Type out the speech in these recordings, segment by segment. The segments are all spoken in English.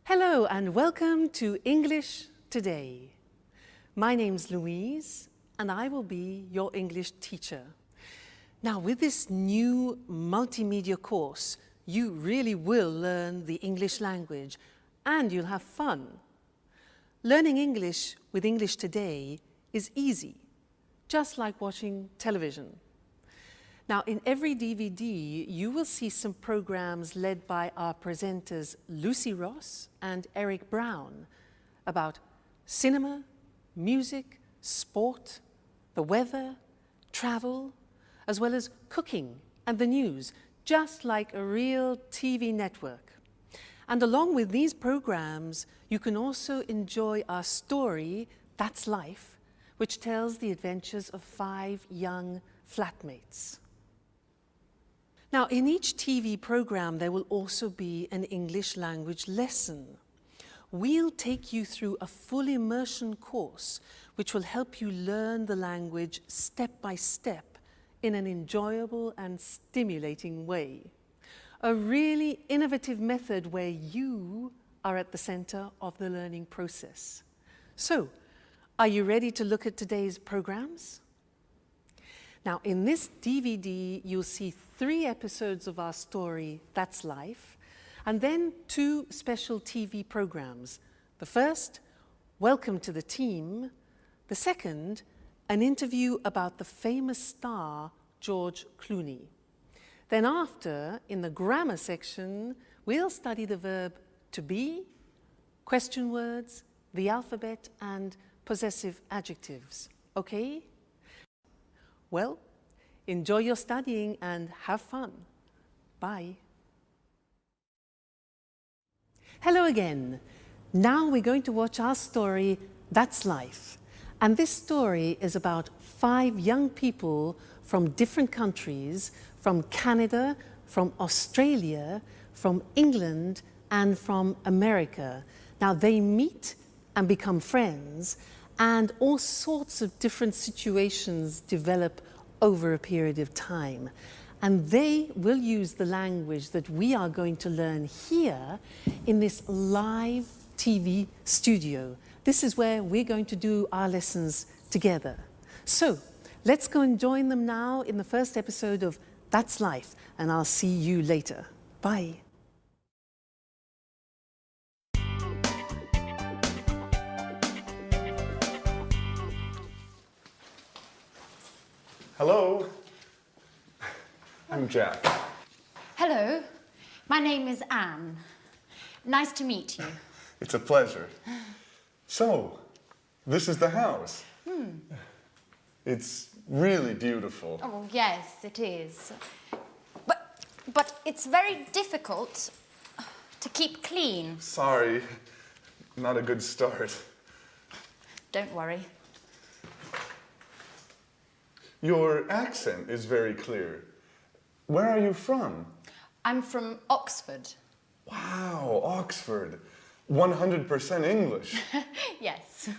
Hello and welcome to English Today. My name's Louise and I will be your English teacher. Now with this new multimedia course, you really will learn the English language and you'll have fun. Learning English with English Today is easy, just like watching television. Now, in every DVD, you will see some programs led by our presenters Lucy Ross and Eric Brown about cinema, music, sport, the weather, travel, as well as cooking and the news, just like a real TV network. And along with these programs, you can also enjoy our story, That's Life, which tells the adventures of 5 young flatmates. Now, in each TV program, there will also be an English language lesson. We'll take you through a full immersion course, which will help you learn the language step by step in an enjoyable and stimulating way. A really innovative method where you are at the center of the learning process. So, are you ready to look at today's programs? Now, in this DVD, you'll see 3 episodes of our story, That's Life, and then 2 special TV programs. The first, Welcome to the Team. The second, an interview about the famous star, George Clooney. Then after, in the grammar section, we'll study the verb to be, question words, the alphabet, and possessive adjectives. Okay? Well, enjoy your studying and have fun. Bye. Hello again. Now we're going to watch our story, That's Life. And this story is about 5 young people from different countries, from Canada, from Australia, from England, and from America. Now they meet and become friends, and all sorts of different situations develop over a period of time. And they will use the language that we are going to learn here in this live TV studio. This is where we're going to do our lessons together. So let's go and join them now in the first episode of That's Life, and I'll see you later. Bye. Hello, I'm Jack. Hello, my name is Anne. Nice to meet you. It's a pleasure. So, this is the house. It's really beautiful. Oh, yes, it is. But it's very difficult to keep clean. Sorry, not a good start. Don't worry. Your accent is very clear. Where are you from? I'm from Oxford. Wow, Oxford. 100% English. Yes.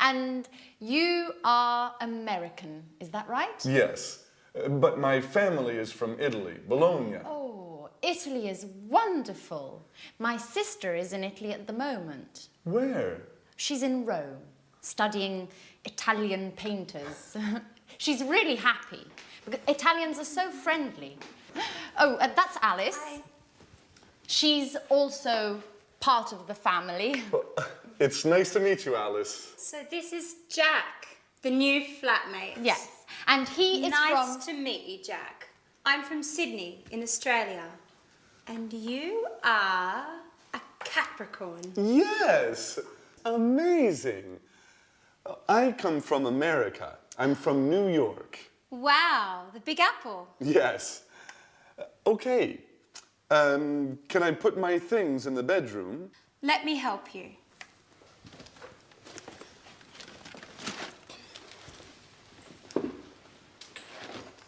And you are American, is that right? Yes, but my family is from Italy, Bologna. Oh, Italy is wonderful. My sister is in Italy at the moment. Where? She's in Rome, studying Italian painters. She's really happy, because Italians are so friendly. Oh, that's Alice. Hi. She's also part of the family. Well, it's nice to meet you, Alice. So this is Jack, the new flatmate. Yes, and he is Nice to meet you, Jack. I'm from Sydney, in Australia. And you are a Capricorn. Yes, amazing. I come from America. I'm from New York. Wow, the Big Apple. Yes. Okay. Can I put my things in the bedroom? Let me help you.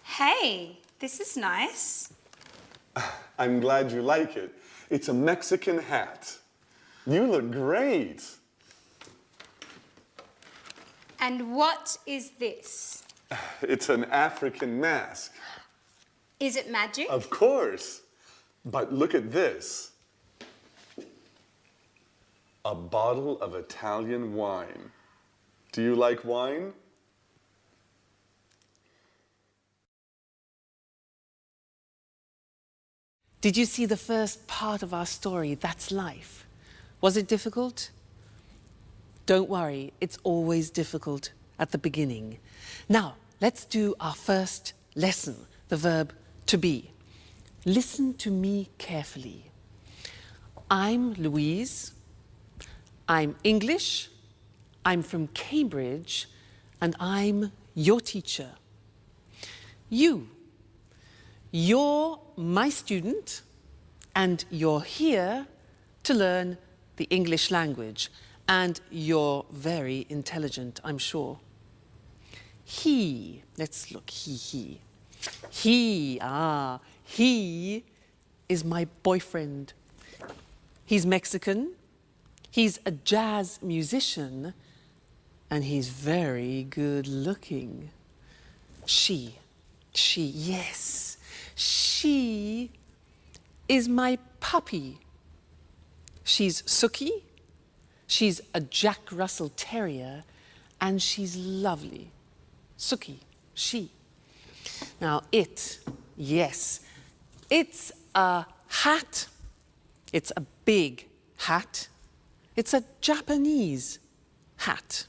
Hey, this is nice. I'm glad you like it. It's a Mexican hat. You look great. And what is this? It's an African mask. Is it magic? Of course. But look at this. a bottle of Italian wine. Do you like wine? Did you see the first part of our story, That's Life? Was it difficult? Don't worry, it's always difficult at the beginning. Now, let's do our first lesson, the verb to be. Listen to me carefully. I'm Louise. I'm English. I'm from Cambridge, and I'm your teacher. You're my student, and you're here to learn the English language, and you're very intelligent, I'm sure. Let's look, he is my boyfriend. He's Mexican, he's a jazz musician, and he's very good looking. She is my puppy. She's Suki, she's a Jack Russell Terrier, and she's lovely. Suki, she. Now it's a hat. It's a big hat. It's a Japanese hat,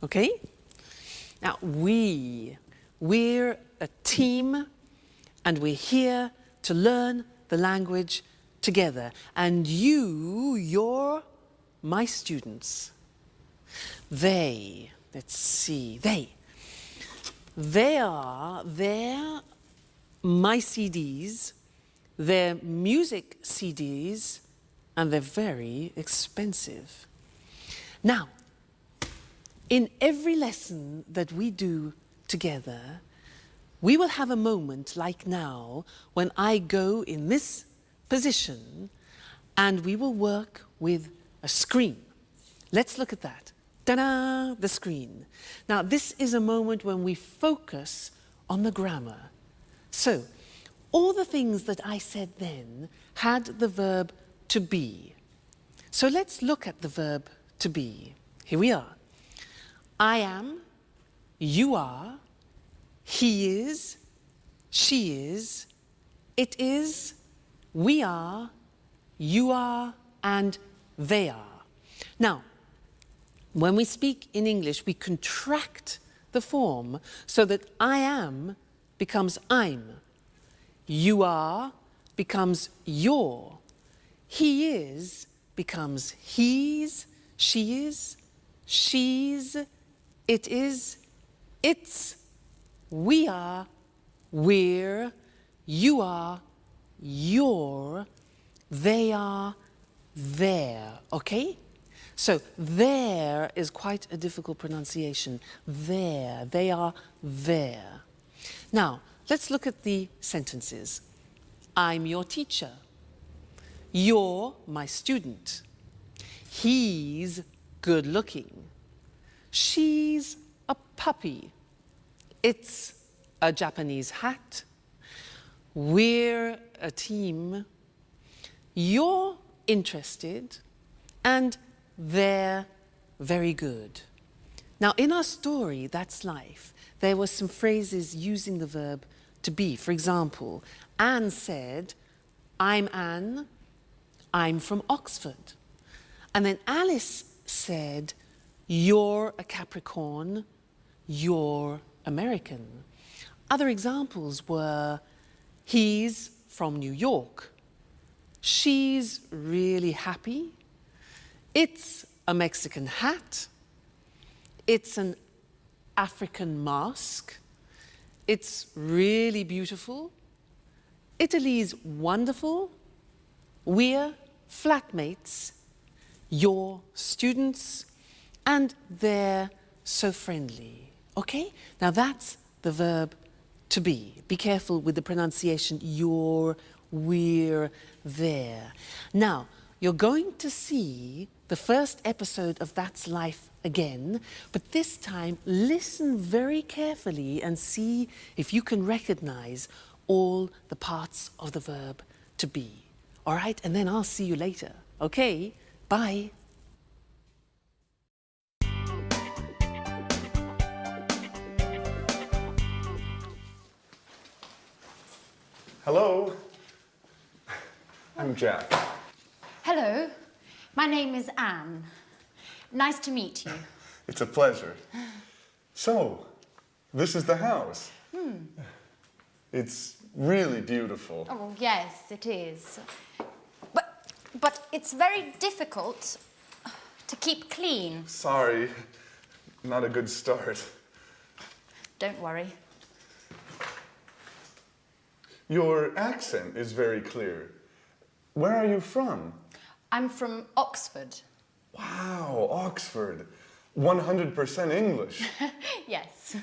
okay? Now we're a team, and we're here to learn the language together. And you're my students. They're my CDs, they're music CDs, and they're very expensive. Now, in every lesson that we do together, we will have a moment like now when I go in this position and we will work with a screen. Let's look at that. Ta-da! The screen. Now, this is a moment when we focus on the grammar. So, all the things that I said then had the verb to be. So let's look at the verb to be. Here we are. I am, you are, he is, she is, it is, we are, you are, and they are. Now, when we speak in English, we contract the form so that I am becomes I'm. You are becomes your. He is becomes he's, she is, she's, it is, it's, we are, we're, you are, you're, they are, they're, okay? So there is quite a difficult pronunciation. There, they are there. Now, let's look at the sentences. I'm your teacher. You're my student. He's good looking. She's a puppy. It's a Japanese hat. We're a team. You're interested, and they're very good. Now, in our story, That's Life, there were some phrases using the verb to be. For example, Anne said, I'm Anne, I'm from Oxford. And then Alice said, you're a Capricorn, you're American. Other examples were, he's from New York, she's really happy, it's a Mexican hat, it's an African mask, it's really beautiful, Italy's wonderful, we're flatmates, you're students, and they're so friendly. Okay? Now that's the verb to be. Be careful with the pronunciation, you're, we're, there. Now, you're going to see the first episode of That's Life again, but this time listen very carefully and see if you can recognize all the parts of the verb to be. All right? And then I'll see you later. Okay? Bye. Hello. I'm Jack. Hello, my name is Anne. Nice to meet you. It's a pleasure. So, this is the house. It's really beautiful. Oh, yes, it is. But it's very difficult to keep clean. Sorry, not a good start. Don't worry. Your accent is very clear. Where are you from? I'm from Oxford. Wow, Oxford. 100% English. Yes.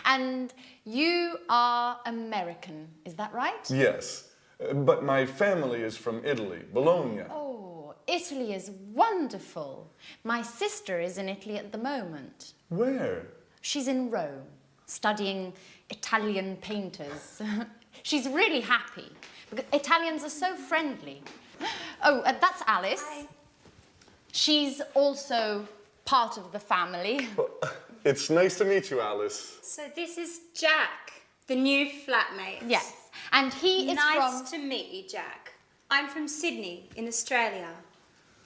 And you are American, is that right? Yes, but my family is from Italy, Bologna. Oh, Italy is wonderful. My sister is in Italy at the moment. Where? She's in Rome, studying Italian painters. She's really happy, because Italians are so friendly. Oh, that's Alice. Hi. She's also part of the family. Well, it's nice to meet you, Alice. So this is Jack, the new flatmate. Yes, and he is Nice to meet you, Jack. I'm from Sydney in Australia.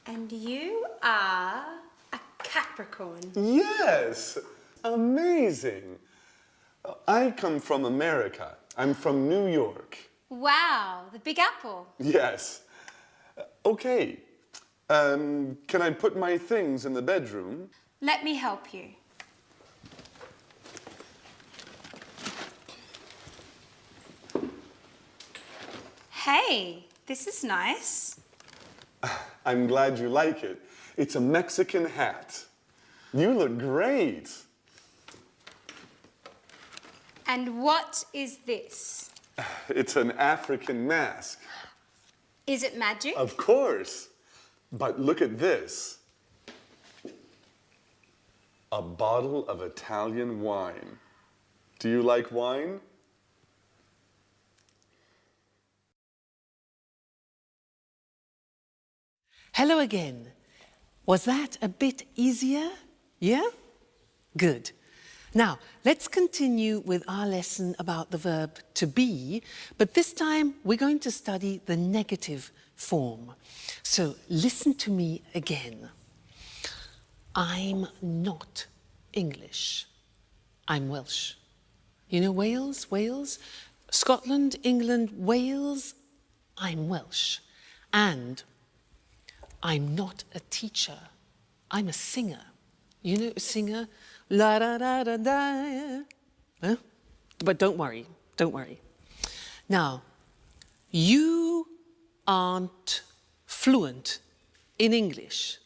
And you are a Capricorn. Yes, amazing. I come from America. I'm from New York. Wow, the Big Apple. Yes. Okay. Can I put my things in the bedroom? Let me help you. Hey, this is nice. I'm glad you like it. It's a Mexican hat. You look great. And what is this? It's an African mask. Is it magic? Of course. But look at this. A bottle of Italian wine. Do you like wine? Hello again. Was that a bit easier? Yeah? Good. Now, let's continue with our lesson about the verb to be, but this time we're going to study the negative form. So listen to me again. I'm not English. I'm Welsh. You know Wales? Wales? Scotland, England, Wales? I'm Welsh. And I'm not a teacher. I'm a singer. You know a singer? La da da da da. Huh? But don't worry, don't worry. Now, you aren't fluent in English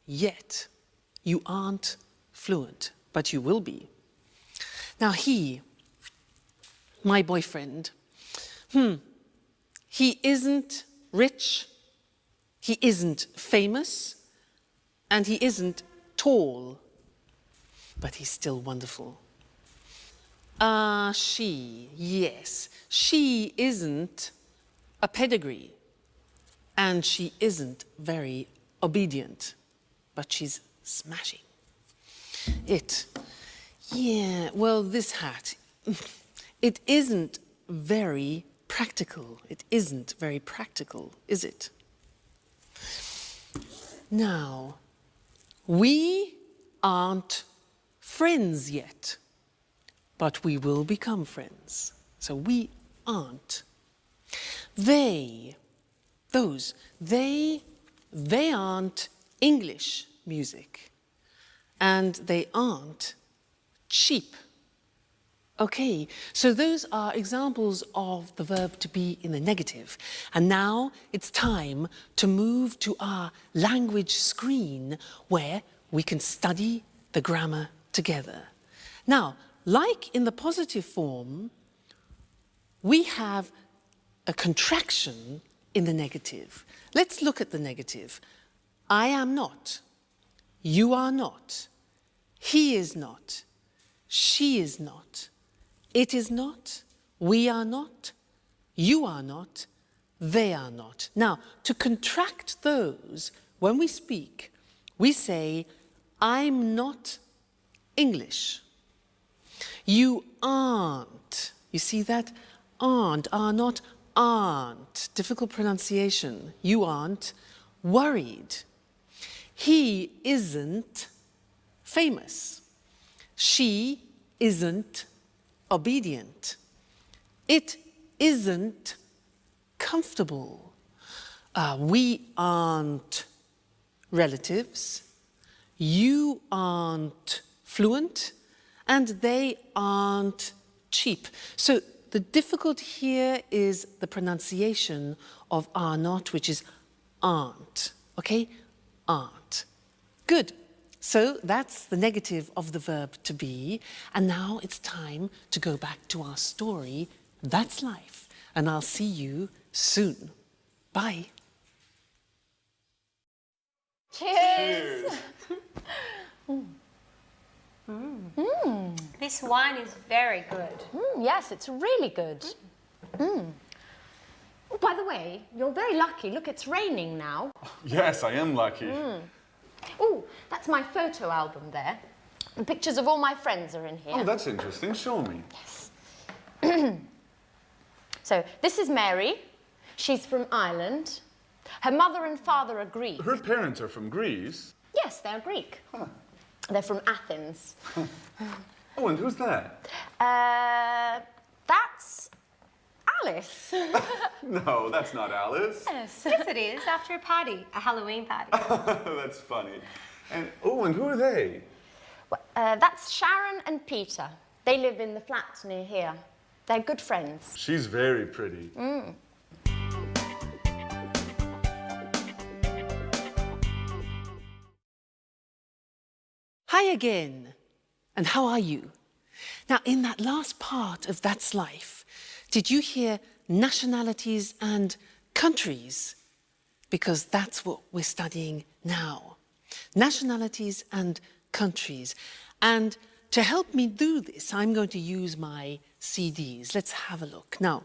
yet. You aren't fluent, but you will be. Now he, my boyfriend, he isn't rich, he isn't famous, and he isn't tall, but he's still wonderful. She, yes, she isn't a pedigree, and she isn't very obedient, but she's smashing. Well, this hat, it isn't very practical. It isn't very practical, is it? Now, we aren't friends yet, but we will become friends. So we aren't. They aren't English music, and they aren't cheap. Okay, so those are examples of the verb to be in the negative. And now it's time to move to our language screen where we can study the grammar together. Now, like in the positive form, we have a contraction in the negative. Let's look at the negative. I am not. You are not. He is not. She is not. It is not. We are not. You are not. They are not. Now, to contract those, when we speak, we say, I'm not English. You aren't. You see that? Aren't, are not, aren't, difficult pronunciation, you aren't worried. He isn't famous. She isn't obedient. It isn't comfortable. We aren't relatives. You aren't fluent. And they aren't cheap. So the difficult here is the pronunciation of are not, which is aren't. Okay? Aren't. Good. So that's the negative of the verb to be. And now it's time to go back to our story. That's life. And I'll see you soon. Bye. Cheers! This wine is very good. Yes, it's really good. Oh, by the way, you're very lucky. Look, it's raining now. Yes, I am lucky. Oh, that's my photo album there. And pictures of all my friends are in here. Oh, that's interesting. Show me. Yes. So, this is Mary. She's from Ireland. Her mother and father are Greek. Her parents are from Greece. Yes, they're Greek. Huh. They're from Athens. Oh, and who's that? That's Alice. No, that's not Alice. Yes. Yes, it is. After a party, a Halloween party. That's funny. And who are they? That's Sharon and Peter. They live in the flats near here. They're good friends. She's very pretty. Hi again. And how are you? Now, in that last part of That's Life, did you hear nationalities and countries? Because that's what we're studying now. Nationalities and countries. And to help me do this, I'm going to use my CDs. Let's have a look. Now,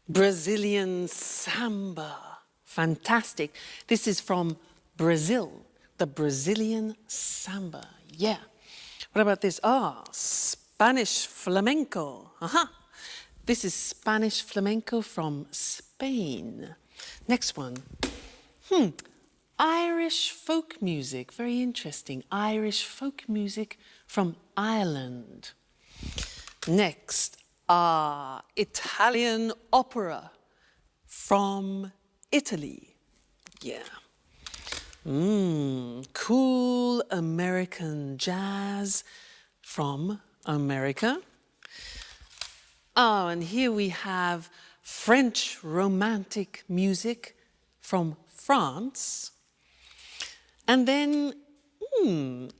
Brazilian samba. Fantastic. This is from Brazil. The Brazilian samba. Yeah. What about this? Spanish flamenco. This is Spanish flamenco from Spain. Next one. Irish folk music. Very interesting. Irish folk music from Ireland. Next, Italian opera from Italy. Yeah. Cool American jazz from America. Oh, and here we have French romantic music from France. And then,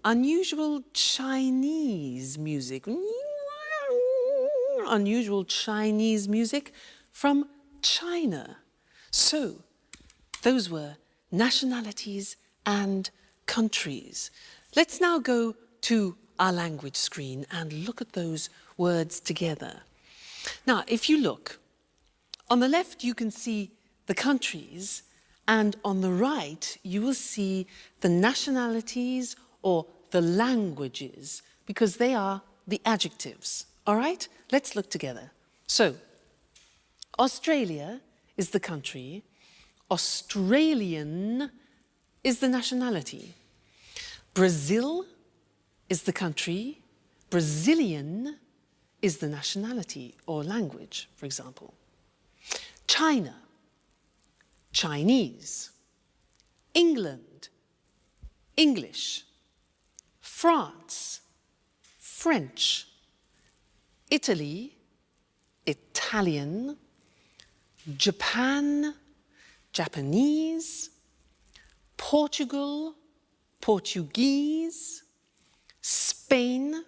unusual Chinese music. Unusual Chinese music from China. So, those were nationalities and countries. Let's now go to our language screen and look at those words together. Now, if you look, on the left you can see the countries, and on the right you will see the nationalities or the languages, because they are the adjectives. All right? Let's look together. So, Australia is the country. Australian is the nationality. Brazil is the country. Brazilian is the nationality or language, for example. China, Chinese. England, English. France, French. Italy, Italian. Japan, Japanese. Portugal, Portuguese. Spain,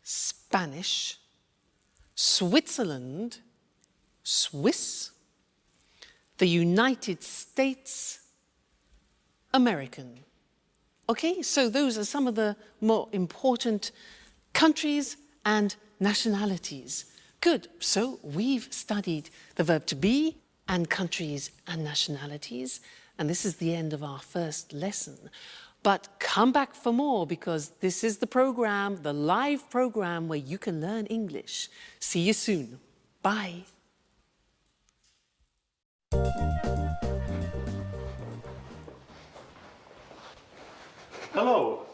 Spanish. Switzerland, Swiss. The United States, American. Okay, so those are some of the more important countries and nationalities. Good, so we've studied the verb to be and countries and nationalities, and this is the end of our first lesson. But come back for more, because this is the program, the live program where you can learn English. See you soon. Bye. Hello.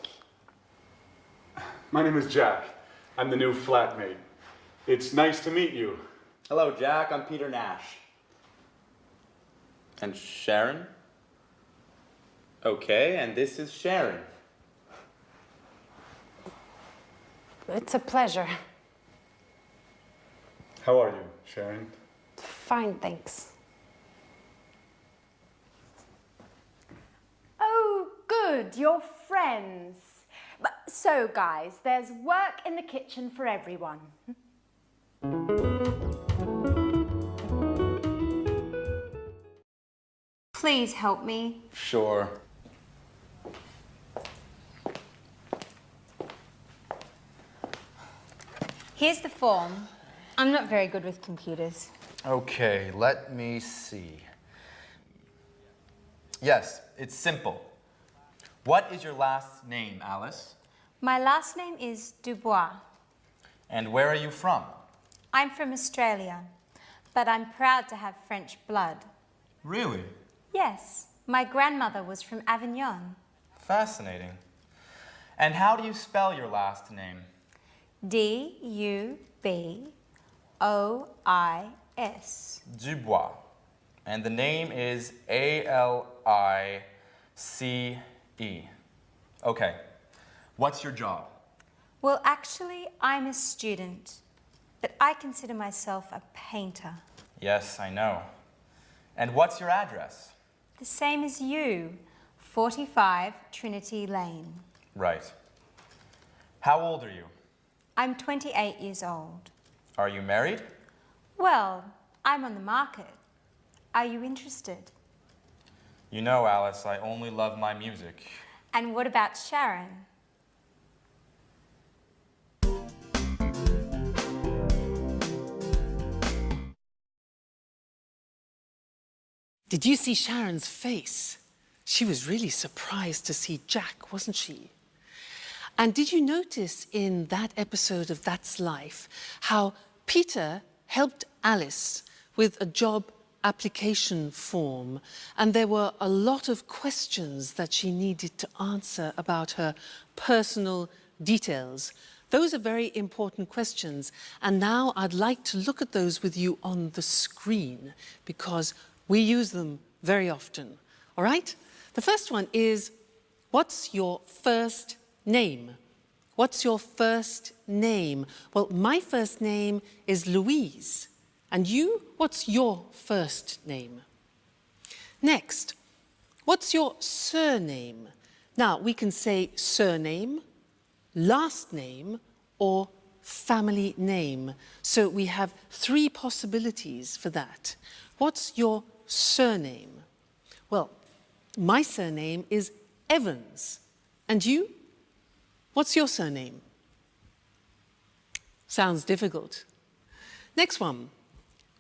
My name is Jack. I'm the new flatmate. It's nice to meet you. Hello, Jack. I'm Peter Nash. And Sharon? Okay, and this is Sharon. It's a pleasure. How are you, Sharon? Fine, thanks. Oh, good, you're friends. So, guys, there's work in the kitchen for everyone. Please help me. Sure. Here's the form. I'm not very good with computers. Okay, let me see. Yes, it's simple. What is your last name, Alice? My last name is Dubois. And where are you from? I'm from Australia, but I'm proud to have French blood. Really? Yes, my grandmother was from Avignon. Fascinating. And how do you spell your last name? D-U-B-O-I-S. Dubois. And the name is A-L-I-C-E. Okay. What's your job? Well, actually, I'm a student, but I consider myself a painter. Yes, I know. And what's your address? The same as you, 45 Trinity Lane. Right. How old are you? I'm 28 years old. Are you married? Well, I'm on the market. Are you interested? You know, Alice, I only love my music. And what about Sharon? Did you see Sharon's face? She was really surprised to see Jack, wasn't she? And did you notice in that episode of That's Life how Peter helped Alice with a job application form, and there were a lot of questions that she needed to answer about her personal details? Those are very important questions, and now I'd like to look at those with you on the screen because we use them very often. All right? The first one is, what's your first name? What's your first name? Well, my first name is Louise. And you, what's your first name? Next, what's your surname? Now, we can say surname, last name, or family name. So we have three possibilities for that. What's your surname? Well, my surname is Evans. And you? What's your surname? Sounds difficult. Next one.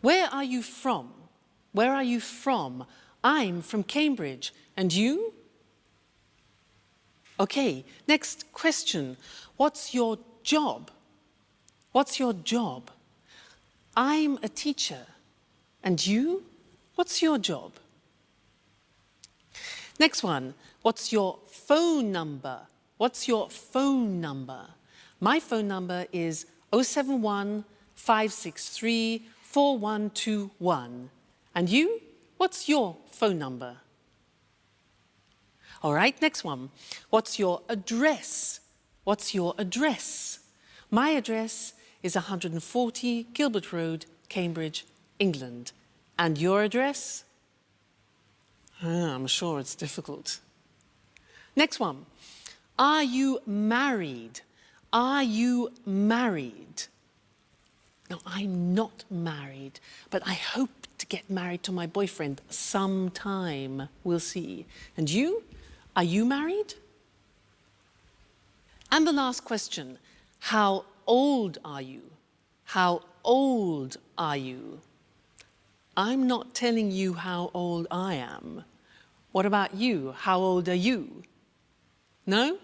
Where are you from? Where are you from? I'm from Cambridge. And you? Okay, next question. What's your job? What's your job? I'm a teacher. And you? What's your job? Next one. What's your phone number? What's your phone number? My phone number is 071 563 4121. And you? What's your phone number? All right, next one. What's your address? What's your address? My address is 140 Gilbert Road, Cambridge, England. And your address? I'm sure it's difficult. Next one. Are you married? Are you married? No, I'm not married, but I hope to get married to my boyfriend sometime. We'll see. And you? Are you married? And the last question. How old are you? How old are you? I'm not telling you how old I am. What about you? How old are you? No?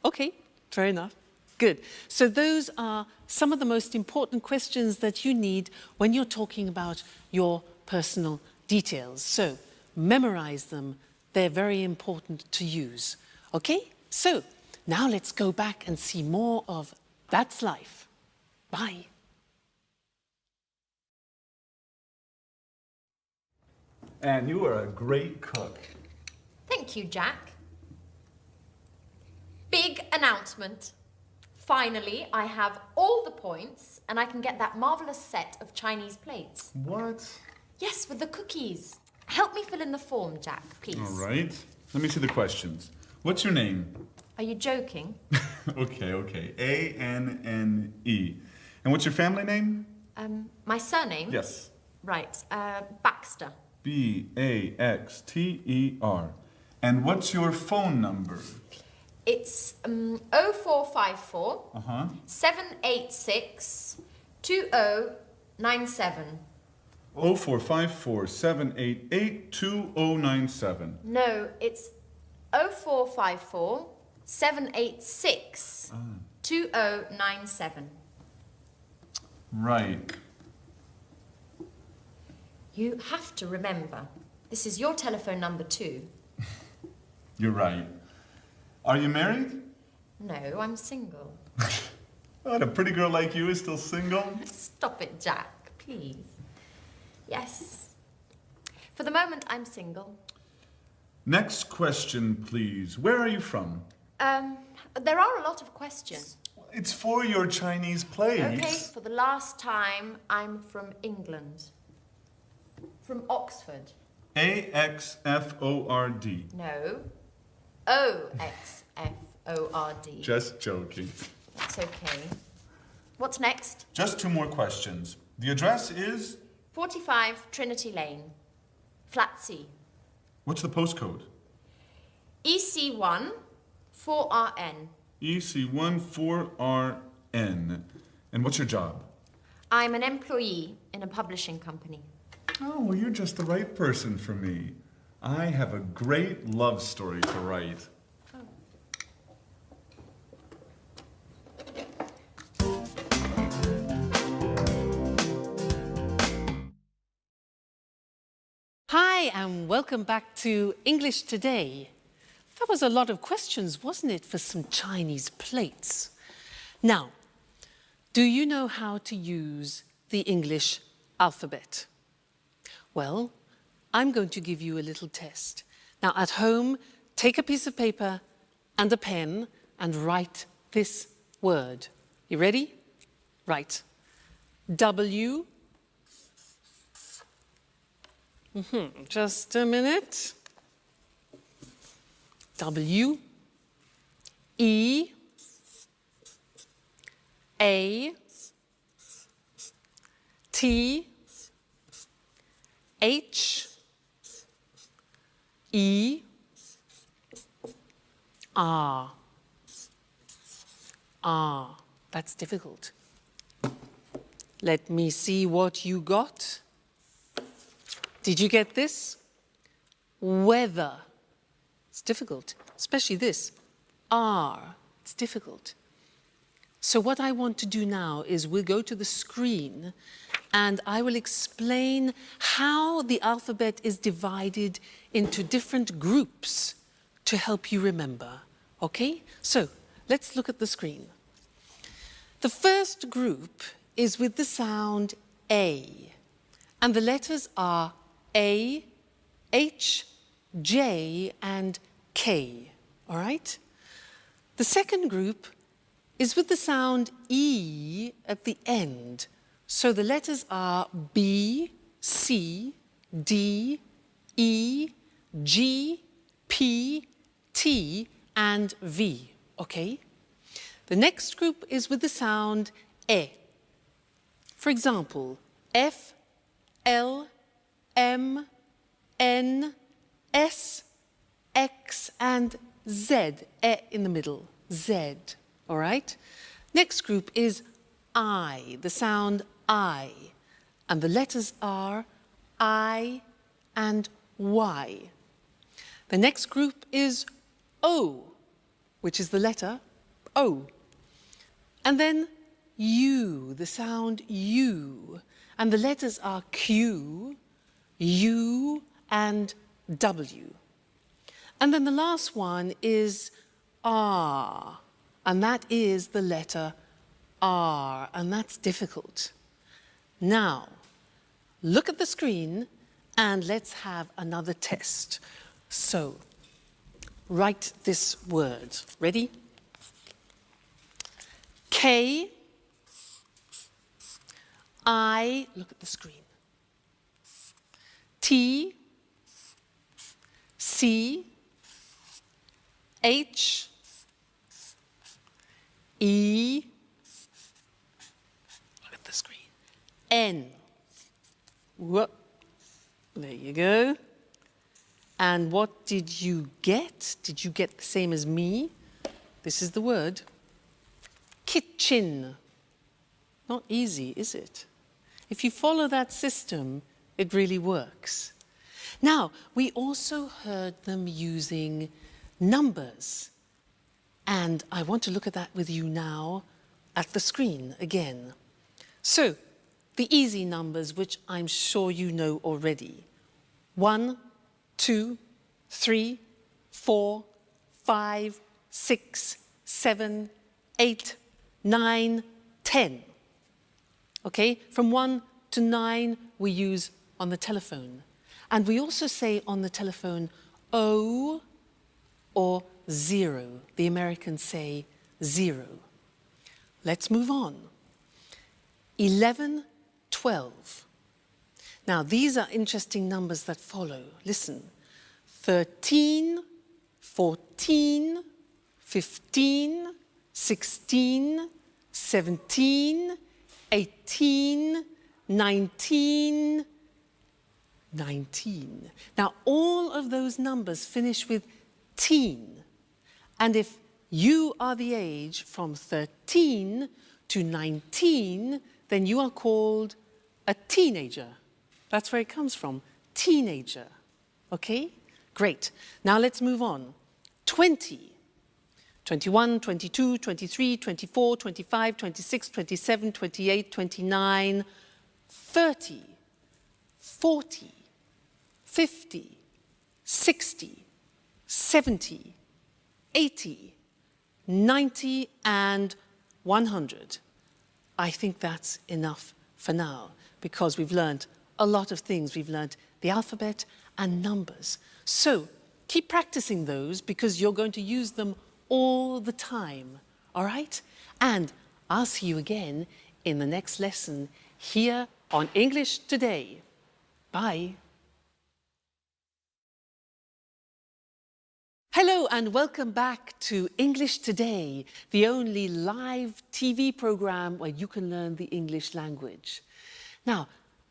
Okay, fair enough. Good. So those are some of the most important questions that you need when you're talking about your personal details. So memorize them. They're very important to use. Okay? So now let's go back and see more of That's Life. Bye. And you are a great cook. Thank you, Jack. Big announcement. Finally, I have all the points and I can get that marvelous set of Chinese plates. What? Yes, with the cookies. Help me fill in the form, Jack, please. All right. Let me see the questions. What's your name? Are you joking? Okay. A-N-N-E. And what's your family name? My surname? Yes. Right, Baxter. B-A-X-T-E-R. And what's your phone number? It's 0454 786 2097. 0454 788 2097. No, it's 0454 786 2097. Right. You have to remember, this is your telephone number too. You're right. Are you married? No, I'm single. What, a pretty girl like you is still single? Stop it, Jack, please. Yes. For the moment, I'm single. Next question, please. Where are you from? There are a lot of questions. It's for your Chinese plays. Okay, for the last time, I'm from England. From Oxford. A-X-F-O-R-D. No. O-X-F-O-R-D. Just joking. That's okay. What's next? Just 2 more questions. The address is? 45 Trinity Lane. Flat C. What's the postcode? EC1 4RN. EC1 4RN. And what's your job? I'm an employee in a publishing company. Oh, well, you're just the right person for me. I have a great love story to write. Hi, and welcome back to English Today. That was a lot of questions, wasn't it, for some Chinese plates? Now, do you know how to use the English alphabet? Well, I'm going to give you a little test. Now, at home, take a piece of paper and a pen and write this word. You ready? Write W. Just a minute. W, E, A, T, H, E, R. R. That's difficult. Let me see what you got. Did you get this? Weather. It's difficult, especially this. R. It's difficult. So what I want to do now is we'll go to the screen and I will explain how the alphabet is divided into different groups to help you remember. Okay? So let's look at the screen. The first group is with the sound A, and the letters are A, H, J, and K. All right? The second group is with the sound E at the end. So the letters are B, C, D, E, G, P, T, and V. Okay? The next group is with the sound E. For example, F, L, M, N, S, X, and Z. E in the middle. Z. All right? Next group is I, the sound I. And the letters are I and Y. The next group is O, which is the letter O. And then U, the sound U. And the letters are Q, U and W. And then the last one is R, and that is the letter R, and that's difficult. Now, look at the screen and let's have another test. So, write this word. Ready? K, I, look at the screen. T, C, H, E, look at the screen, N. Whoop. There you go. And what did you get? Did you get the same as me? This is the word. Kitchen. Not easy, is it? If you follow that system, it really works. Now, we also heard them using numbers. And I want to look at that with you now at the screen again. So, the easy numbers, which I'm sure you know already. 1, 2, 3, 4, 5, 6, 7, 8, 9, 10. Okay, from 1 to 9 we use on the telephone. And we also say on the telephone O or 0. The Americans say 0. Let's move on. 11, 12. Now these are interesting numbers that follow. Listen. 13, 14, 15, 16, 17, 18, 19, 19. Now, all of those numbers finish with teen. And if you are the age from 13 to 19, then you are called a teenager. That's where it comes from, teenager. Okay? Great. Now let's move on. 20. 21, 22, 23, 24, 25, 26, 27, 28, 29, 30, 40, 50, 60, 70, 80, 90, and 100. I think that's enough for now because we've learned a lot of things. We've learned the alphabet and numbers. So keep practicing those because you're going to use them all the time, all right? And I'll see you again in the next lesson here on English Today. Bye. Hello and welcome back to English Today, the only live TV program where you can learn the English language. Now,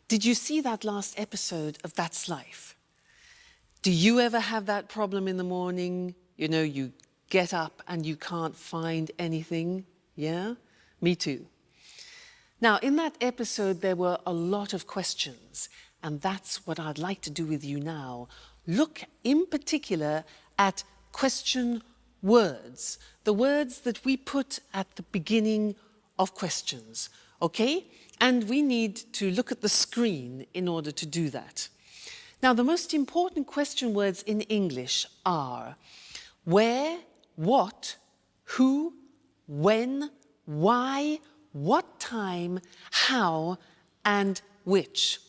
did you see that last episode of That's Life? Do you ever have that problem in the morning? You know, you get up and you can't find anything? Yeah? Me too. Now, in that episode, there were a lot of questions, and that's what I'd like to do with you now. Look in particular at question words, the words that we put at the beginning of questions, okay? And we need to look at the screen in order to do that. Now, the most important question words in English are where, what, who, when, why, what time, how, and which.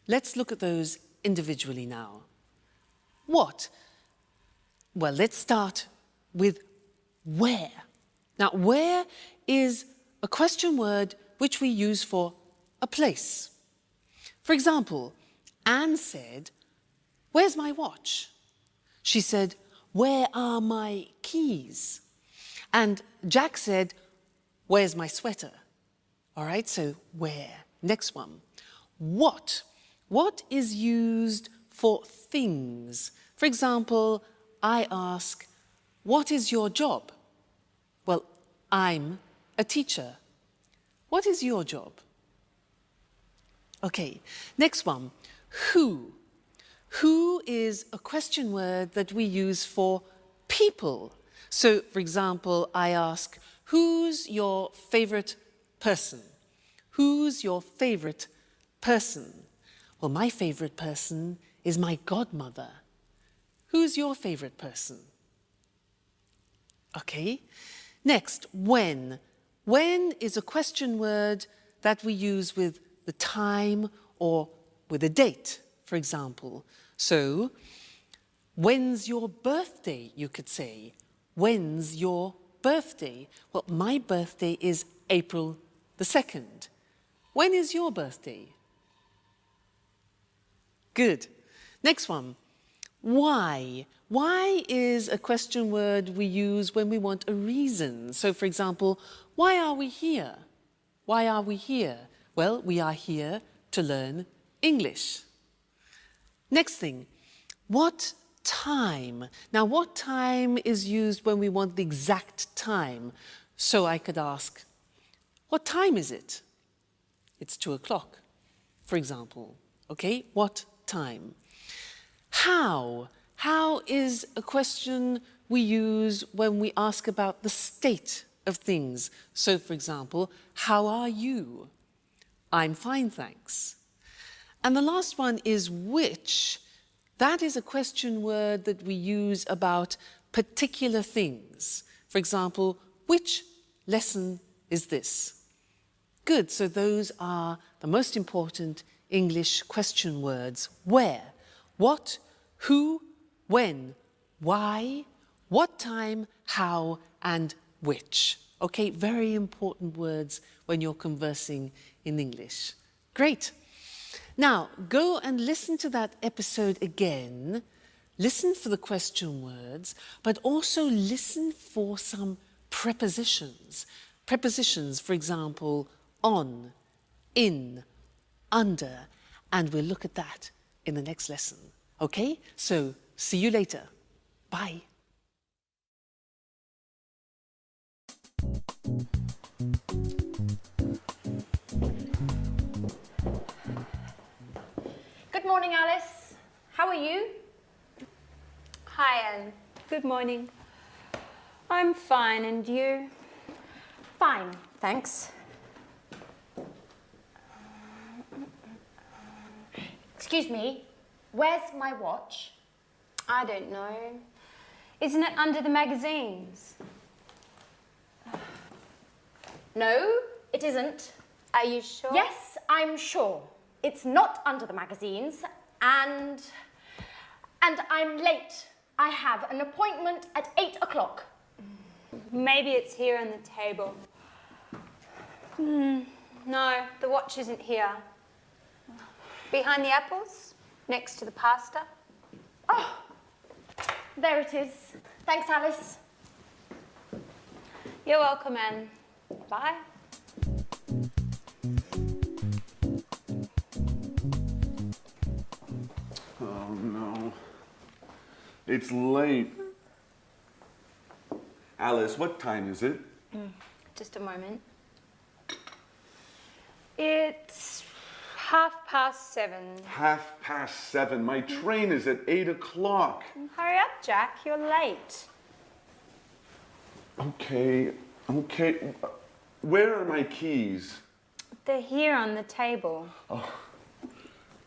Let's look at those individually now. What? Well, let's start with where. Now, where is a question word which we use for a place. For example, Anne said, "Where's my watch?" She said, "Where are my keys?" And Jack said, "Where's my sweater?" All right, so where? Next one. What? What is used for things? For example, I ask, "What is your job?" Well, I'm a teacher. What is your job? Okay, next one. Who? Who is a question word that we use for people. So, for example, I ask, "Who's your favorite person?" Who's your favorite person? Well, my favorite person is my godmother. Who's your favorite person? Okay. Next, when. When is a question word that we use with the time or with a date, for example. So, when's your birthday, you could say. When's your birthday? Well, my birthday is April the 2nd. When is your birthday? Good. Next one. Why? Why is a question word we use when we want a reason. So, for example, why are we here? Why are we here? Well, we are here to learn English. Next thing, what time? Now, what time is used when we want the exact time? So I could ask, what time is it? It's 2 o'clock, for example. Okay, what time? How? How is a question we use when we ask about the state of things. So, for example, how are you? I'm fine, thanks. And the last one is which. That is a question word that we use about particular things. For example, which lesson is this? Good, so those are the most important English question words. Where, what, who, when, why, what time, how, and which. Okay, very important words when you're conversing in English. Great. Now, go and listen to that episode again. Listen for the question words, but also listen for some prepositions. Prepositions, for example, on, in, under, and we'll look at that in the next lesson. Okay? So, see you later. Bye. Good morning, Alice. How are you? Hi, Anne. Good morning. I'm fine, and you? Fine, thanks. Excuse me, where's my watch? I don't know. Isn't it under the magazines? No, it isn't. Are you sure? Yes, I'm sure. It's not under the magazines, and I'm late. I have an appointment at 8 o'clock. Maybe it's here on the table. No, the watch isn't here. Behind the apples, next to the pasta. Oh, there it is. Thanks, Alice. You're welcome, Anne. Bye. Oh no. It's late. Alice, what time is it? Just a moment. It's 7:30. 7:30. My train is at 8 o'clock. Hurry up, Jack. You're late. Okay. Where are my keys? They're here on the table.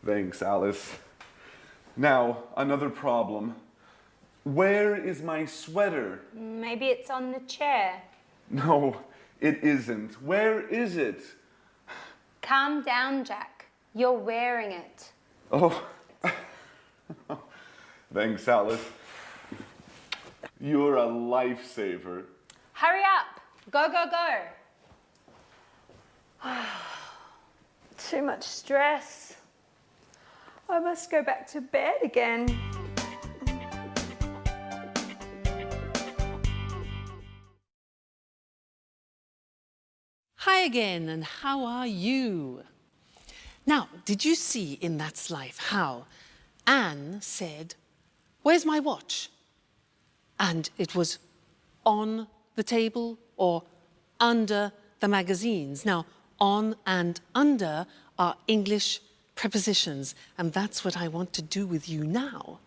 Thanks, Alice. Now, another problem. Where is my sweater? Maybe it's on the chair. No, it isn't. Where is it? Calm down, Jack. You're wearing it. Oh. Thanks, Alice. You're a lifesaver. Hurry up. Go, go, go. Too much stress. I must go back to bed again. Hi again, and how are you? Now, did you see in That's Life how Anne said, "Where's my watch?" And it was on the table or under the magazines. Now, on and under are English prepositions, and that's what I want to do with you now.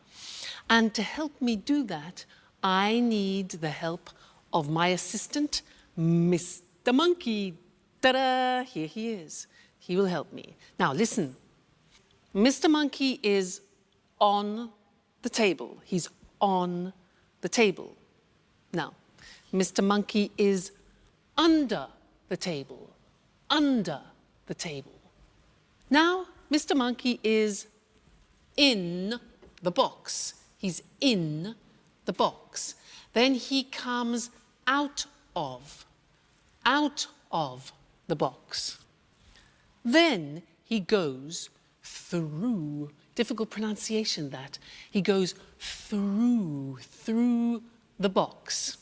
And to help me do that, I need the help of my assistant, Mr. Monkey. Ta-da! Here he is. He will help me. Now, listen. Mr. Monkey is on the table. He's on the table. Now, Mr. Monkey is under the table. Under the table. Now, Mr. Monkey is in the box. He's in the box. Then he comes out of the box. Then he goes through, difficult pronunciation that, he goes through the box.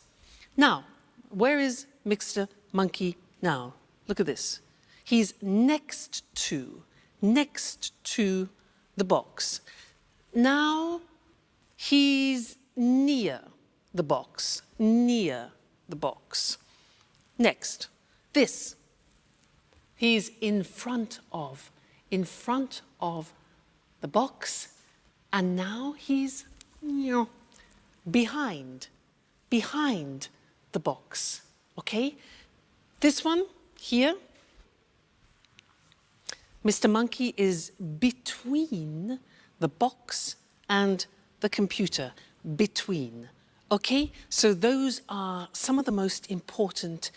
Now, where is Mr. Monkey now? Look at this. He's next to the box. Now he's near the box, near the box. Next, this. He's in front of the box, and now he's behind the box, okay? This one here, Mr. Monkey is between the box and the computer, between, okay? So those are some of the most important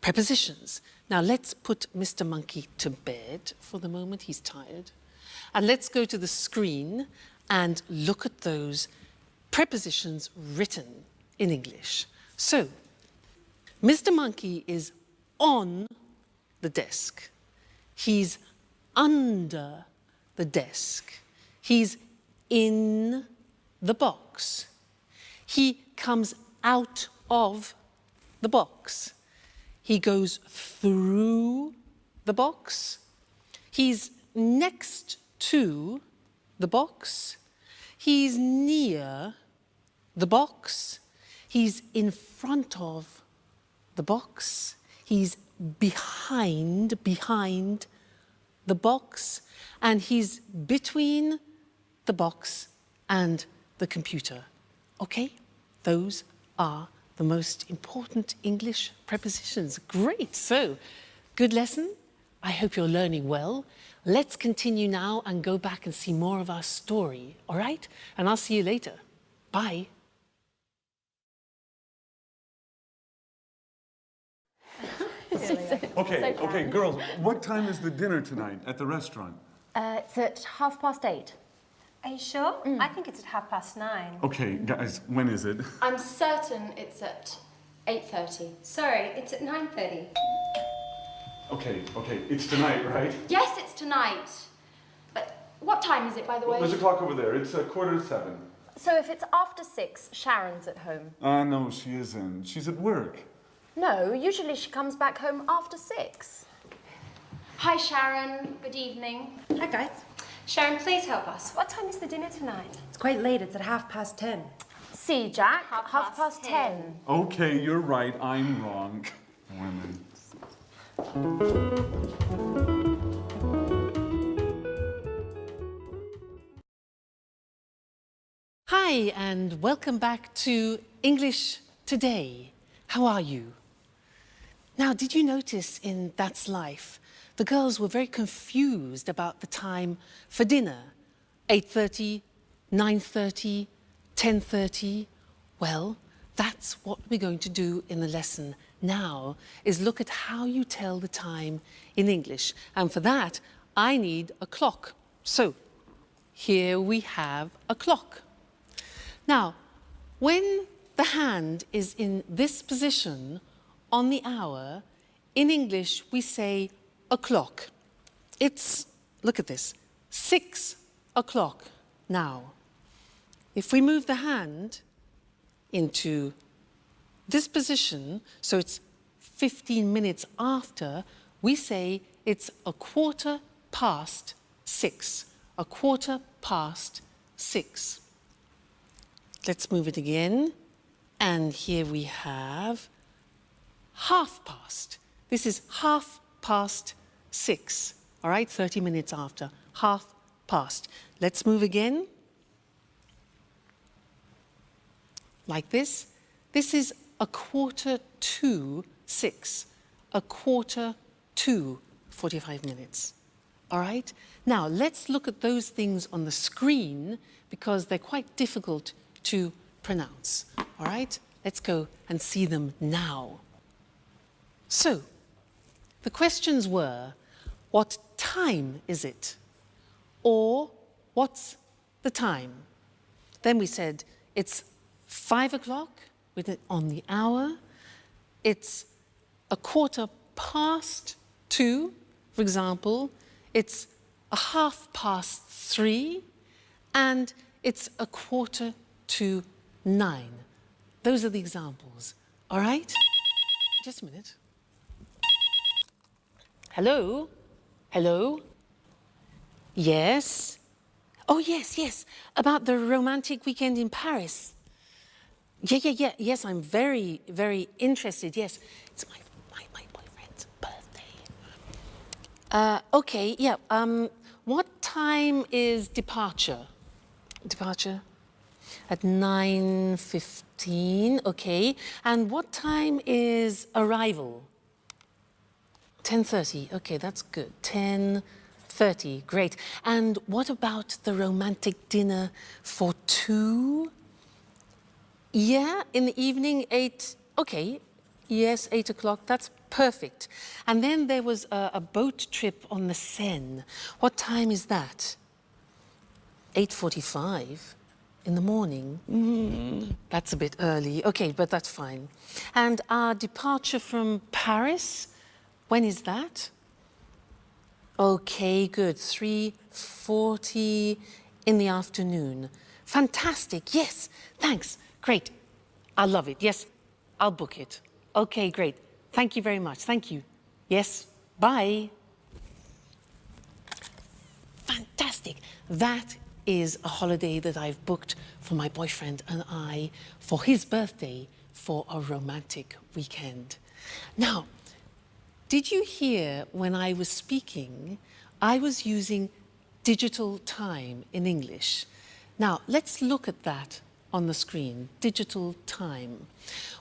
prepositions. Now let's put Mr. Monkey to bed for the moment, he's tired. And let's go to the screen and look at those prepositions written in English. So, Mr. Monkey is on the desk. He's under the desk. He's in the box. He comes out of the box. He goes through the box. He's next to the box. He's near the box. He's in front of the box. He's behind the box. And he's between the box and the computer. Okay? Those are the most important English prepositions. Great, so good lesson. I hope you're learning well. Let's continue now and go back and see more of our story, all right? And I'll see you later. Bye. Okay, girls, what time is the dinner tonight at the restaurant? It's at 8:30. Are you sure? I think it's at 9:30. Okay, guys, when is it? I'm certain it's at 8:30. Sorry, it's at 9:30. Okay, it's tonight, right? Yes, it's tonight. But what time is it, by the way? There's a clock over there. It's 7:15. So if it's after 6, Sharon's at home. No, she isn't. She's at work. No, usually she comes back home after 6. Hi, Sharon. Good evening. Hi, guys. Sharon, please help us. What time is the dinner tonight? It's quite late. It's at 10:30. See, Jack, Half past 10. Okay, you're right. I'm wrong. Women. Hi, and welcome back to English Today. How are you? Now, did you notice in That's Life, the girls were very confused about the time for dinner? 8:30, 9:30, 10:30? Well, that's what we're going to do in the lesson now, is look at how you tell the time in English. And for that, I need a clock. So, here we have a clock. Now, when the hand is in this position on the hour, in English we say o'clock. It's, look at this, 6 o'clock now. If we move the hand into this position, so it's 15 minutes after, we say it's 6:15. 6:15. Let's move it again. And here we have 6:30. This is 6:30, all right? 30 minutes after, 6:30. Let's move again. Like this. This is 6:45. 6:45, 45 minutes. All right? Now, let's look at those things on the screen because they're quite difficult to pronounce. All right? Let's go and see them now. So, the questions were, what time is it? Or, what's the time? Then we said, it's 5 o'clock on the hour. It's 2:15, for example. It's 3:30, and it's 8:45. Those are the examples, all right? Just a minute. Hello? Hello? Yes? Oh, yes, about the romantic weekend in Paris. Yeah, yes, I'm very, very interested, yes. It's my boyfriend's birthday. Okay, yeah, what time is departure? Departure? At 9:15, okay. And what time is arrival? 10:30, okay, that's good. 10:30, great. And what about the romantic dinner for 2? Yeah, in the evening, 8, okay. Yes, 8 o'clock, that's perfect. And then there was a boat trip on the Seine. What time is that? 8:45 in the morning. That's a bit early. Okay, but that's fine. And our departure from Paris, when is that? Okay, good. 3:40 in the afternoon. Fantastic. Yes, thanks. Great. I love it. Yes, I'll book it. Okay, great. Thank you very much. Thank you. Yes, bye. Fantastic. That is a holiday that I've booked for my boyfriend and I for his birthday for a romantic weekend. Now, did you hear when I was speaking, I was using digital time in English. Now, let's look at that on the screen, digital time.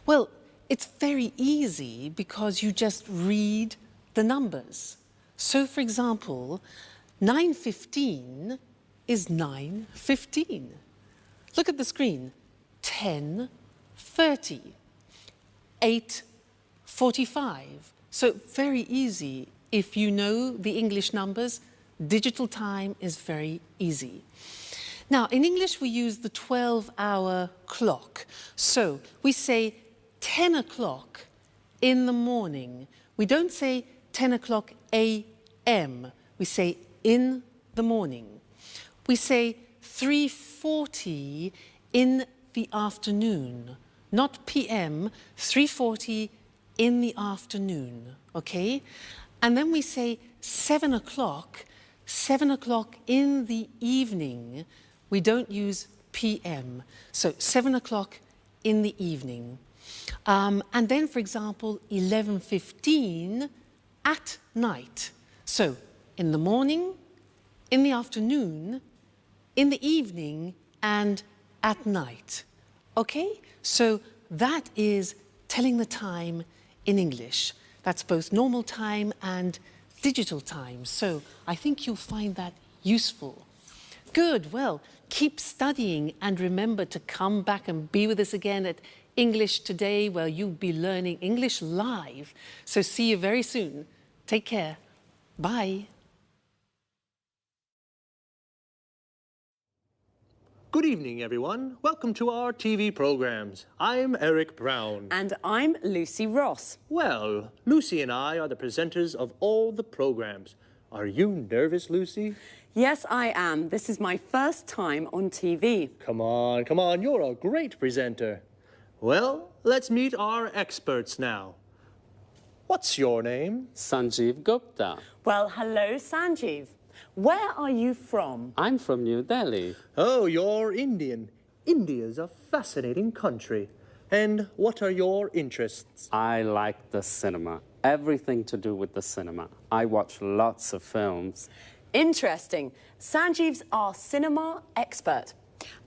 Well, it's very easy because you just read the numbers. So, for example, 9:15 is 9:15. Look at the screen. 10:30. 8:45. So very easy. If you know the English numbers, digital time is very easy. Now, in English, we use the 12-hour clock. So we say 10 o'clock in the morning. We don't say 10 o'clock a.m. We say in the morning. We say 3:40 in the afternoon, not p.m., 3:40 in the afternoon, okay? And then we say 7 o'clock in the evening. We don't use p.m., so 7 o'clock in the evening. And then, for example, 11:15 at night. So in the morning, in the afternoon, in the evening, and at night. Okay? So that is telling the time in English. That's both normal time and digital time. So I think you'll find that useful. Good. Well, keep studying and remember to come back and be with us again at English Today, where you'll be learning English live. So see you very soon. Take care. Bye. Good evening, everyone. Welcome to our TV programs. I'm Eric Brown. And I'm Lucy Ross. Well, Lucy and I are the presenters of all the programs. Are you nervous, Lucy? Yes, I am. This is my first time on TV. Come on. You're a great presenter. Well, let's meet our experts now. What's your name? Sanjeev Gupta. Well, hello, Sanjeev. Where are you from? I'm from New Delhi. Oh, you're Indian. India's a fascinating country. And what are your interests? I like the cinema. Everything to do with the cinema. I watch lots of films. Interesting. Sanjeev's our cinema expert.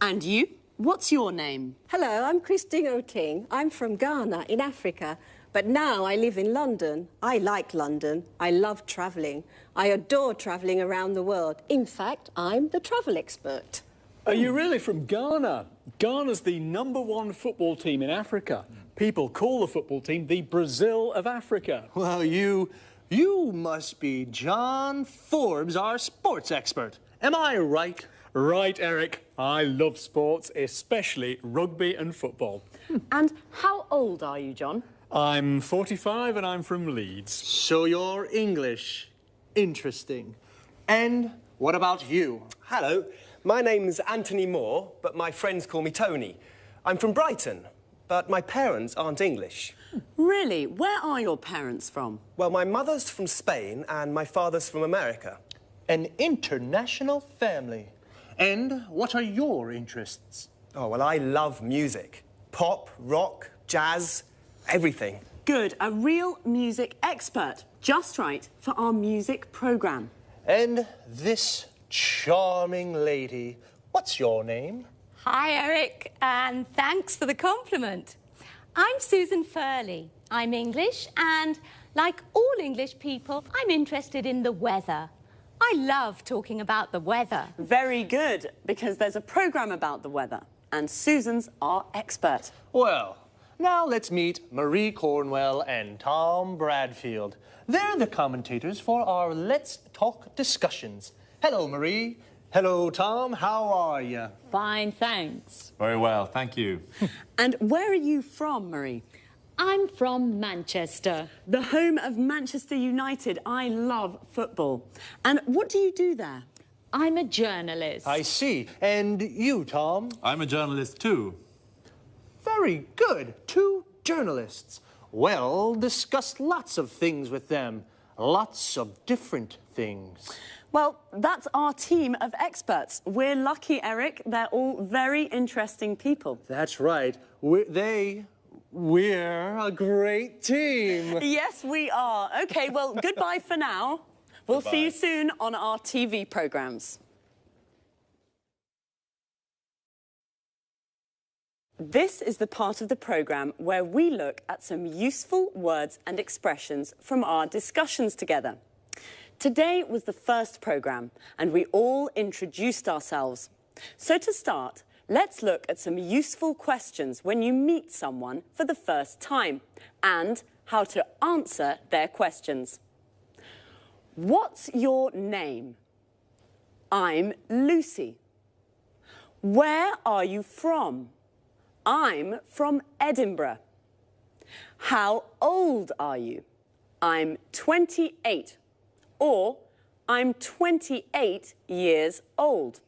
And you? What's your name? Hello, I'm Christine O'King. I'm from Ghana in Africa. But now I live in London. I like London. I love travelling. I adore travelling around the world. In fact, I'm the travel expert. Are you really from Ghana? Ghana's the #1 football team in Africa. People call the football team the Brazil of Africa. Well, you must be John Forbes, our sports expert. Am I right? Right, Eric. I love sports, especially rugby and football. And how old are you, John? I'm 45 and I'm from Leeds. So you're English. Interesting. And what about you? Hello, my name's Anthony Moore, but my friends call me Tony. I'm from Brighton, but my parents aren't English. Really? Where are your parents from? Well, my mother's from Spain and my father's from America. An international family. And what are your interests? Oh, well, I love music. Pop, rock, jazz, everything. Good, a real music expert. Just right for our music programme. And this charming lady, what's your name? Hi, Eric, and thanks for the compliment. I'm Susan Furley. I'm English, and like all English people, I'm interested in the weather. I love talking about the weather. Very good, because there's a programme about the weather, and Susan's our expert. Well, now let's meet Marie Cornwell and Tom Bradfield. They're the commentators for our Let's Talk discussions. Hello, Marie. Hello, Tom. How are you? Fine, thanks. Very well, thank you. And where are you from, Marie? I'm from Manchester. The home of Manchester United. I love football. And what do you do there? I'm a journalist. I see. And you, Tom? I'm a journalist too. Very good. 2 journalists. Well, discuss lots of things with them. Lots of different things. Well, that's our team of experts. We're lucky, Eric. They're all very interesting people. That's right. We're a great team. Yes, we are. OK, well, goodbye for now. We'll see you soon on our TV programmes. This is the part of the programme where we look at some useful words and expressions from our discussions together. Today was the first programme, and we all introduced ourselves. So to start, let's look at some useful questions when you meet someone for the first time, and how to answer their questions. What's your name? I'm Lucy. Where are you from? I'm from Edinburgh. How old are you? I'm 28. Or, I'm 28 years old.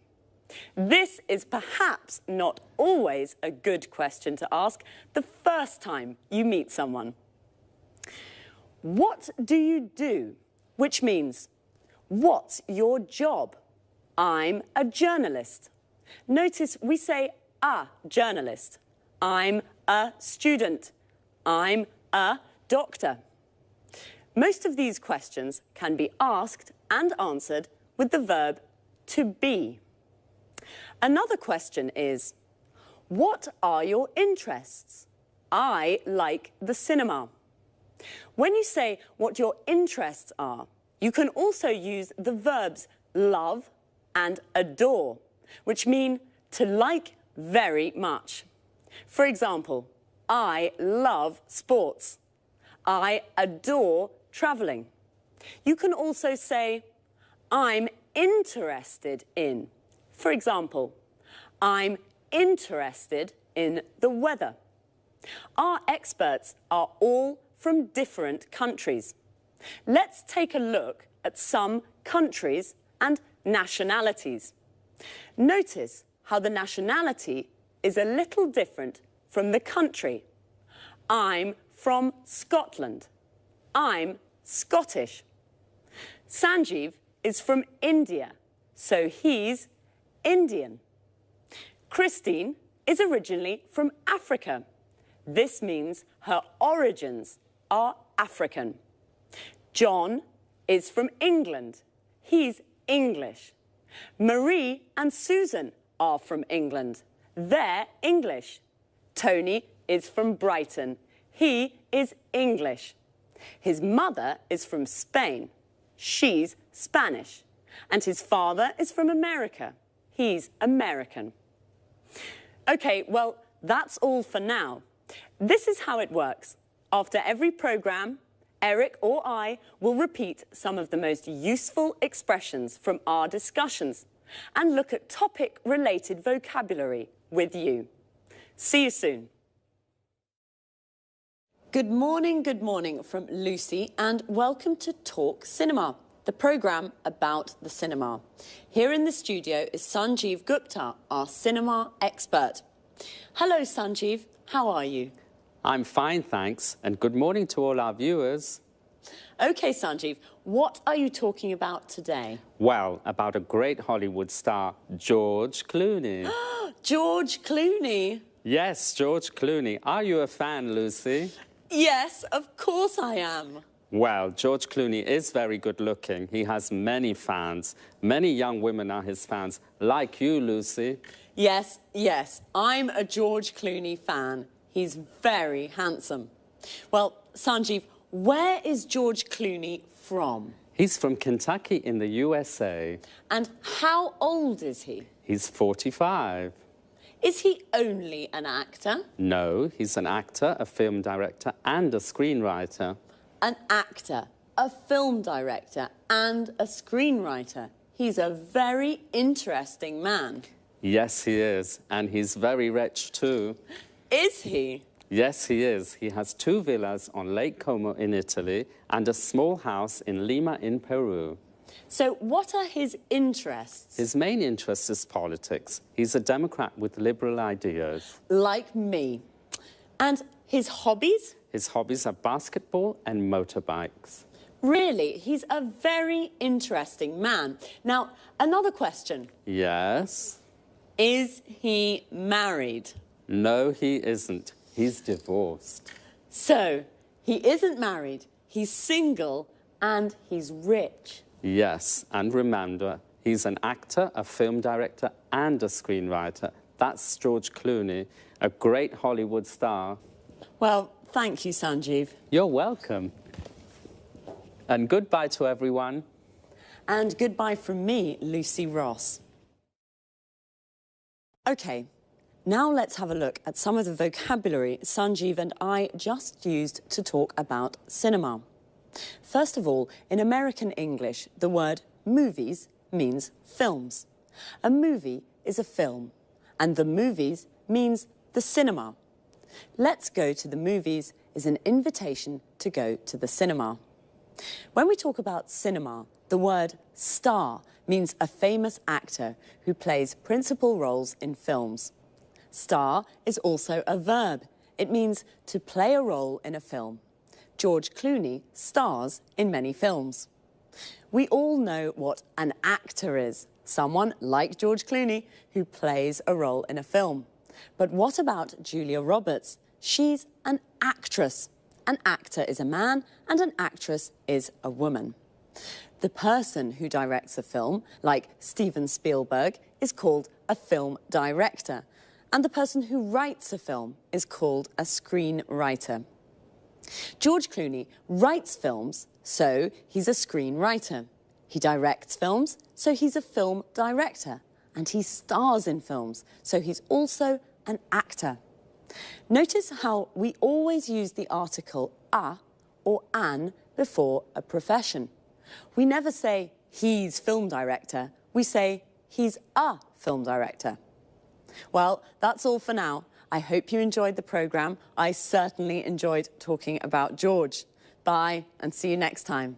This is perhaps not always a good question to ask the first time you meet someone. What do you do? Which means, what's your job? I'm a journalist. Notice we say a journalist. I'm a student. I'm a doctor. Most of these questions can be asked and answered with the verb to be. Another question is, what are your interests? I like the cinema. When you say what your interests are, you can also use the verbs love and adore, which mean to like very much. For example, I love sports. I adore travelling. You can also say, I'm interested in. For example, I'm interested in the weather. Our experts are all from different countries. Let's take a look at some countries and nationalities. Notice how the nationality is a little different from the country. I'm from Scotland. I'm Scottish. Sanjeev is from India, so he's Indian. Christine is originally from Africa. This means her origins are African. John is from England. He's English. Marie and Susan are from England. They're English. Tony is from Brighton. He is English. His mother is from Spain. She's Spanish. And his father is from America. He's American. OK, well, that's all for now. This is how it works. After every programme, Eric or I will repeat some of the most useful expressions from our discussions and look at topic-related vocabulary with you. See you soon. Good morning from Lucy, and welcome to Talk Cinema, the programme about the cinema. Here in the studio is Sanjeev Gupta, our cinema expert. Hello, Sanjeev. How are you? I'm fine, thanks, and good morning to all our viewers. OK, Sanjeev, what are you talking about today? Well, about a great Hollywood star, George Clooney. George Clooney? Yes, George Clooney. Are you a fan, Lucy? Yes, of course I am. Well, George Clooney is very good looking. He has many fans. Many young women are his fans, like you, Lucy. Yes, I'm a George Clooney fan. He's very handsome. Well, Sanjeev, where is George Clooney from? He's from Kentucky in the USA. And how old is he? He's 45. Is he only an actor? No, he's an actor, a film director, and a screenwriter. An actor, a film director, and a screenwriter. He's a very interesting man. Yes, he is. And he's very rich, too. Is he? Yes, he is. He has 2 villas on Lake Como in Italy and a small house in Lima in Peru. So what are his interests? His main interest is politics. He's a Democrat with liberal ideas. Like me. And his hobbies? His hobbies are basketball and motorbikes. Really? He's a very interesting man. Now, another question. Yes? Is he married? No, he isn't. He's divorced. So, he isn't married, he's single, and he's rich. Yes, and remember, he's an actor, a film director, and a screenwriter. That's George Clooney, a great Hollywood star. Well, thank you, Sanjeev. You're welcome. And goodbye to everyone. And goodbye from me, Lucy Ross. OK, now let's have a look at some of the vocabulary Sanjeev and I just used to talk about cinema. First of all, in American English, the word movies means films. A movie is a film, and the movies means the cinema. Let's go to the movies is an invitation to go to the cinema. When we talk about cinema, the word star means a famous actor who plays principal roles in films. Star is also a verb. It means to play a role in a film. George Clooney stars in many films. We all know what an actor is, someone like George Clooney who plays a role in a film. But what about Julia Roberts? She's an actress. An actor is a man and an actress is a woman. The person who directs a film, like Steven Spielberg, is called a film director. And the person who writes a film is called a screenwriter. George Clooney writes films, so he's a screenwriter. He directs films, so he's a film director. And he stars in films, so he's also an actor. Notice how we always use the article a or an before a profession. We never say he's film director, we say he's a film director. Well, that's all for now. I hope you enjoyed the programme. I certainly enjoyed talking about George. Bye, and see you next time.